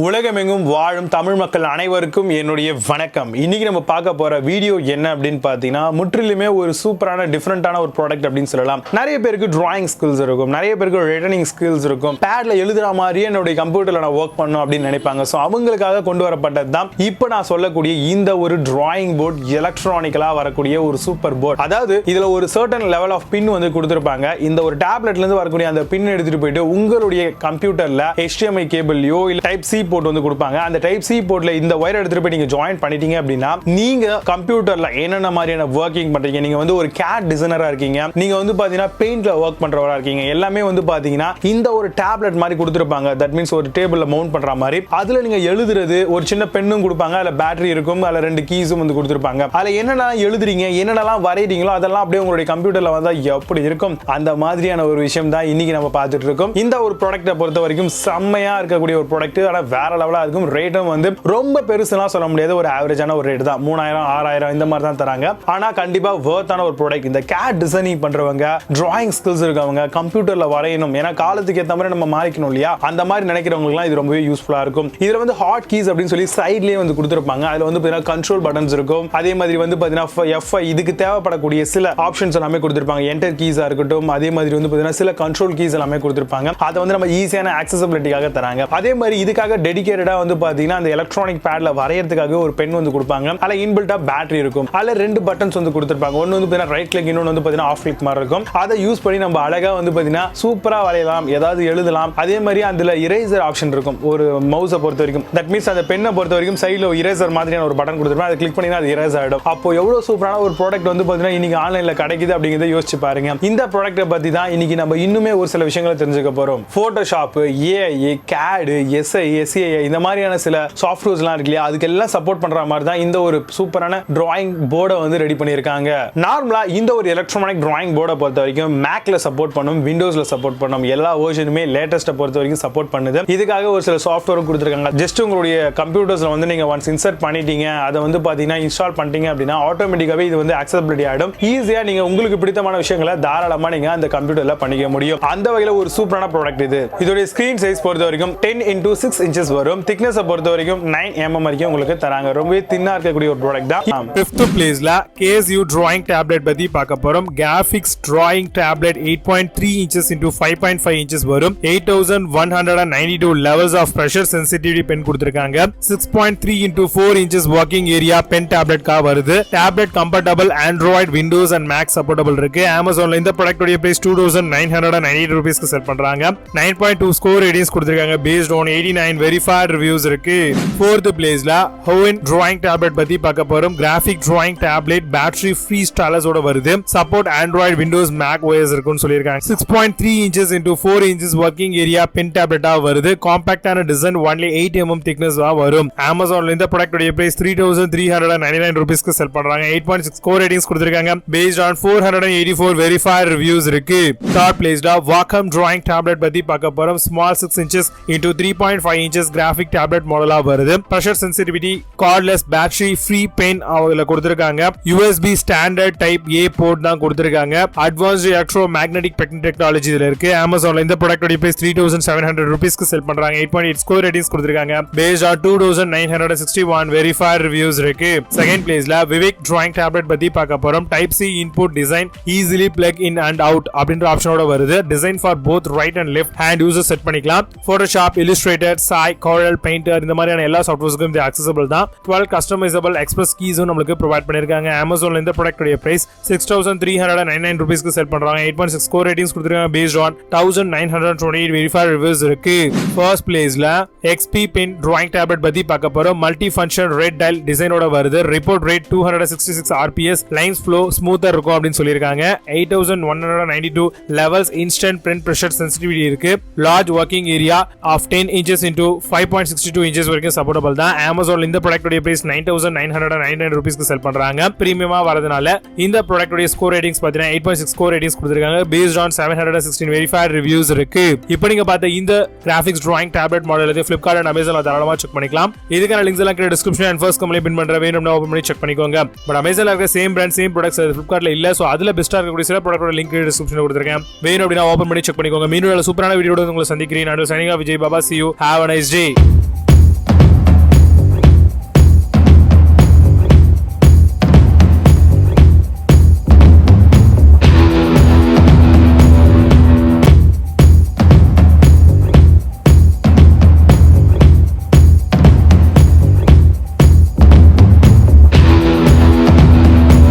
உலகமெங்கும் வாழும் தமிழ் மக்கள் அனைவருக்கும் என்னுடைய வணக்கம். இன்னைக்கு நம்ம பார்க்க போற வீடியோ என்ன அப்படின்னு பார்த்தீங்கன்னா, முற்றிலுமே ஒரு சூப்பரான டிஃப்ரெண்டான ஒரு ப்ராடக்ட் அப்படின்னு சொல்லலாம். நிறைய பேருக்கு டிராயிங் ஸ்கில்ஸ் இருக்கும், நிறைய பேருக்கு ரிட்டனிங் ஸ்கில்ஸ் இருக்கும். பேட்ல எழுதுற மாதிரியே என்னுடைய கம்ப்யூட்டர்ல நான் ஒர்க் பண்ணணும் அப்படின்னு நினைப்பாங்க. ஸோ அவங்களுக்காக கொண்டு வரப்பட்டது தான் இப்போ நான் சொல்லக்கூடிய இந்த ஒரு டிராயிங் போர்ட், எலக்ட்ரானிக்கலா வரக்கூடிய ஒரு சூப்பர் போர்ட். அதாவது இதுல ஒரு சர்டன் லெவல் ஆஃப் பின் வந்து கொடுத்திருப்பாங்க. இந்த ஒரு டேப்லெட்ல இருந்து வரக்கூடிய அந்த பின் எடுத்துட்டு போயிட்டு உங்களுடைய கம்ப்யூட்டர்ல HDMI கேபிள்லயோ இல்ல டைப் சி போர்ட் வந்து கொடுப்பாங்க. அந்த டைப் சி போர்ட்ல இந்த வயர் எடுத்துட்டு போய் நீங்க ஜாயின் பண்ணிட்டீங்க அப்படின்னா, நீங்க கம்ப்யூட்டர்ல என்னென்ன மாதிரியான வர்க்கிங் பண்றீங்க, நீங்க வந்து ஒரு CAD டிசைனரா இருக்கீங்க, நீங்க வந்து பாத்தீங்கன்னா பெயிண்ட்ல ஒர்க் பண்றவரா இருக்கீங்க, எல்லாமே வந்து பாத்தீங்கன்னா இந்த ஒரு டேப்லெட் மாதிரி கொடுத்திருப்பாங்க. தட் மீன்ஸ் ஒரு டேபிள்ல மவுண்ட் பண்ற மாதிரி. அதுல நீங்க எழுதுறது ஒரு சின்ன பென்னும் கொடுப்பாங்க, அதுல பேட்டரி இருக்கும், அதுல 2 கீஸும் வந்து கொடுத்திருப்பாங்க. அதுல என்னென்னலாம் எழுதுறீங்க, என்னென்னலாம் வரையறீங்களோ அதெல்லாம் அப்படியே உங்களுடைய கம்ப்யூட்டர்ல வந்தா எப்படி இருக்கும், அந்த மாதிரியான ஒரு விஷயம் தான் இன்னைக்கு நம்ம பார்த்துட்டு இருக்கோம். இந்த ஒரு ப்ராடக்ட்டை பொறுத்த வரைக்கும் செம்மையா இருக்கக்கூடிய ஒரு ப்ராடக்ட். ஆனா வேற லெவலா இருக்கும். ரேட்டும் வந்து ரொம்ப பெருசுலாம் சொல்ல முடியாது, ஒரு ஆவரேஜான ஒரு ரேட் தான். 3000 6000 இந்த மாதிரி தான் தராங்க. ஆனா கண்டிப்பா வர்த்தான ஒரு ப்ராடக்ட். இந்த CAD டிசைனிங் பண்றவங்க, டிராயிங் ஸ்கில்ஸ் இருக்கவங்க, கம்ப்யூட்டர்ல வரையணும், ஏன்னா காலத்துக்கு ஏற்ற மாதிரி நம்ம மாறிக்கணும் இல்லையா, அந்த மாதிரி நினைக்கிறவங்களுக்குலாம் இது ரொம்பவே யூஸ்ஃபுல்லா இருக்கும். இதுல வந்து ஹாட் கீஸ் அப்படின்னு சொல்லி சைட்லயே வந்து கொடுத்திருப்பாங்க. அதுல வந்து பாத்தீங்கன்னா கண்ட்ரோல் பட்டன்ஸ் இருக்கும். அதே மாதிரி வந்து பாத்தீங்கன்னா F5 இதுக்கு தேவைப்படக்கூடிய சில ஆப்ஷன்ஸ் எல்லாமே கொடுத்திருப்பாங்க. என்டர் கீஸா இருக்கட்டும், அதே மாதிரி வந்து பாத்தீங்கன்னா சில கண்ட்ரோல் கீஸ் எல்லாமே கொடுத்திருப்பாங்க. அதை வந்து நம்ம ஈஸியான ஆக்சஸபிலிட்டிக்காக தராங்க. அதே மாதிரி இதுக்காக டெடிகேட்டடா வந்து பாத்தீங்கன்னா அந்த எலக்ட்ரானிக் பேட்ல வரையறதுக்காக ஒரு பென் வந்து கொடுப்பாங்க. அதுல இன்பில்ட்டா பேட்டரி இருக்கும். அதுல 2 பட்டன்ஸ் வந்து கொடுத்திருப்பாங்க. ஒன்னு வந்து பாத்தீங்கன்னா ரைட் கிளிக், இன்னொன்னு வந்து பாத்தீங்கன்னா ஆஃப் கிளிக் மாதிரி இருக்கும். அதை யூஸ் பண்ணி நம்ம அழகா வந்து பாத்தீங்கன்னா சூப்பரா வரையலாம், ஏதாவது எழுதலாம். அதே மாதிரி அதுல இரேசர் ஆப்ஷன் இருக்கும் ஒரு மவுஸை பொறுத்த வரைக்கும். தட் மீன்ஸ் அந்த பென்னை பொறுத்த வரைக்கும் சைடுல இரேசர் மாதிரியான ஒரு பட்டன் கொடுத்திருப்பாங்க. அதை கிளிக் பண்ணி அது இரேஸ் ஆயிடும். அப்போ எவ்வளவு சூப்பரான ஒரு ப்ராடக்ட் வந்து பாத்தீங்கன்னா இன்னைக்கு ஆன்லைன்ல கிடைக்குது அப்படிங்கறத யோசிச்சு பாருங்க. இந்த ப்ராடக்ட்டை பத்தி தான் இன்னைக்கு நம்ம இன்னுமே ஒரு சில விஷயங்களை தெரிஞ்சுக்க போறோம். Photoshop, AI, CAD, SI, SCI இந்த மாதிரியான சில சாஃப்ட்வேர்ஸ்லாம் இருக்கு இல்லையா, அதுக்கெல்லாம் சப்போர்ட் பண்ற மாதிரி தான் இந்த ஒரு சூப்பரான டிராயிங் போர்டை வந்து ரெடி பண்ணியிருக்காங்க. நார்மலா இந்த ஒரு எலக்ட்ரானிக் டிராயிங் போர்டை பொறுத்த வரைக்கும் மேக்ல சப்போர்ட் பண்ணும், விண்டோஸ்ல சப்போர்ட் பண்ணும், எல்லா வெர்ஷனுமே லேட்டஸ்ட்டை பொறுத்த வரைக்கும் சப்போர்ட் பண்ணுது. இதுக்காக ஒரு சில சாஃப்ட்வேரும் கொடுத்துருக்காங்க. ஜஸ்ட் உங்களுடைய கம்ப்யூட்டர்ஸ்ல வந்து நீங்க ஒன்ஸ் இன்சர்ட் பண்ணிட்டீங்க, அதை வந்து பாத்தீங்கன்னா இன்ஸ்டால் பண்ணிட்டீங்க அப்படின்னா ஆட்டோமேட்டிக்காவே இது வந்து அக்சஸபிலிட்டி ஆயிடும். ஈஸியா நீங்க உங்களுக்கு பிடித்தமான விஷயங்களை தாராளமா நீங்க அந்த கம்ப்யூட்டர்ல பண்ணிக்க முடியும். அந்த வகையில ஒரு சூப்பரான ப்ராடக்ட் இது. இதோட ஸ்கிரீன் சைஸ் பொறுத்த வரைக்கும் 10x6 இன்ச்சஸ் வரும். திக்னஸ் பொறுத்த வரைக்கும் 9 mm வரைக்கும் உங்களுக்கு தராங்க. ரொம்பவே தின்னா இருக்கக்கூடிய ஒரு ப்ராடக்ட் தான். 5th பிளேஸ்ல KSU டிராயிங் டேப்லெட் பத்தி பார்க்க போறோம். Graphics drawing tablet 8.3 inches into 5.5 inches வரும். 8192 levels of pressure sensitivity pen கொடுத்திருக்காங்க. 6.3 into 4 inches working area pen tablet கா வருது. Tablet compatible Android, Windows and Mac supportable இருக்கு. Amazonல இந்த ப்ராடக்ட்டோட பிரைஸ் 2998 ரூபீஸ்க்கு செல் பண்றாங்க. 9.2 ஸ்கோர் ரேட்டிங்ஸ் கொடுத்திருக்காங்க. based on 89 verified reviews இருக்கு. 4th பிளேஸ்ல HUION டிராயிங் டேப்லெட் பத்தி பார்க்க போறோம். Graphic drawing tablet battery free stylus ஓட வருது. Support Android, Windows, Mac OS இருக்குன்னு சொல்லிருக்காங்க. 6.3 inches into 4 inches working area pen டேப்லெட்டா வருது. காம்பாக்டான டிசைன், only 8 mm thickness வரும். Amazonல இந்த ப்ராடக்ட்டோட பிரைஸ் 3399 ரூபீஸ்க்கு செல் பண்றாங்க. 8.6 ஸ்கோர் ரேட்டிங்ஸ் கொடுத்திருக்காங்க. based on 484 verified reviews இருக்கு. 3rd பிளேஸ்ல Wacom டிராயிங் டேப்லெட் பத்தி பார்க்க போறோம். small 6 inches into 3.5 inches graphic tablet மாடலா வருது. pressure sensitivity, cordless, battery free pen அவங்கள கொடுத்திருக்காங்க. USB standard type A port தான் கொடுத்திருக்காங்க. advanced electromagnetic technology இதுல இருக்கு. Amazonல இந்த ப்ராடக்ட்டோட பிரைஸ் 3700 ரூபீஸ்க்கு செல் பண்றாங்க. 8.8 ஸ்கோர் ரேட்டிங்ஸ் கொடுத்திருக்காங்க. based on 2961 verified reviews இருக்கு. 2nd பிளேஸ்ல VEIKK டிராயிங் டேப்லெட் பத்தி பார்க்க போறோம். Type C input design, easily plug in and out அப்படின்ற ஆப்ஷனோட வருது. Design for both right and left hand users set பண்ணிக்கலாம். Photoshop, Illustrator, Sai, Corel, Painter இந்த மாதிரியான எல்லா சாஃப்ட்வேர்ஸ்க்கும் இது accessible தான். 12 customizable express keys நமக்கு ப்ரொவைட் பண்ணிருக்காங்க. Amazonல இந்த ப்ராடக்ட்டோட பிரைஸ் 6399 ரூபீஸ்க்கு செல் பண்றாங்க. 8.6 ஸ்கோர் ரேட்டிங்ஸ் கொடுத்திருக்காங்க. based on 1928 verified reviews இருக்கு. 1st பிளேஸ்ல XP Pen டிராயிங் டேப்லெட் பத்தி பார்க்க போறோம். மல்டி ஃபங்க்ஷன் ரெட் டயல் டிசைனோட வருது. Report rate 266 RPS, lines flow ஸ்மூத்தா இருக்கும் அப்படின்னு சொல்லிருக்காங்க. 8192 levels instant print pressure sensitivity இருக்கு. large working area of 10 inches into 5.62 inches வரைக்கும் சப்போர்ட்டபிள் தான். Amazonல இந்த ப்ராடக்ட்டோட பிரைஸ் 9999 ரூபீஸ்க்கு செல் பண்றாங்க. பிரீமியமா வரதுனால இந்த ப்ராடக்ட்டோட ஸ்கோர் ரேட்டிங்ஸ் பாத்தீங்கன்னா 8.6 ஸ்கோர் ரேட்டிங்ஸ் கொடுத்திருக்காங்க. based on 716 verified reviews இருக்கு. இப்போ நீங்க பார்த்த இந்த கிராபிக்ஸ் டிராயிங் டேப்லெட் மாடல் இது Flipkart and Amazonல தாராளமா செக் பண்ணிக்கலாம். இதுக்கான லிங்க்ஸ் எல்லாம் கீழ டிஸ்கிரிப்ஷன் அண்ட் ஃபர்ஸ்ட் கமெண்ட்ல பின் பண்ற, வேணும்னா ஓபன் பண்ணி செக் பண்ணிக்கோங்க. பட் Amazonல இருக்க சேம் பிராண்ட் சேம் ப்ராடக்ட்ஸ் Flipkartல இல்ல. சோ அதுல பெஸ்டா இருக்கக்கூடிய சில ப்ராடக்ட்டோட லிங்க் டிஸ்கிரிப்ஷன்ல கொடுத்திருக்கேன். வேணும் அப்படினா ஓபன் பண்ணி செக் பண்ணிக்கோங்க. மீண்டும் சூப்பரான வீடியோட உங்களை சந்திக்கிறேன். நான் signing off Vijay Baba. see you, have a nice day.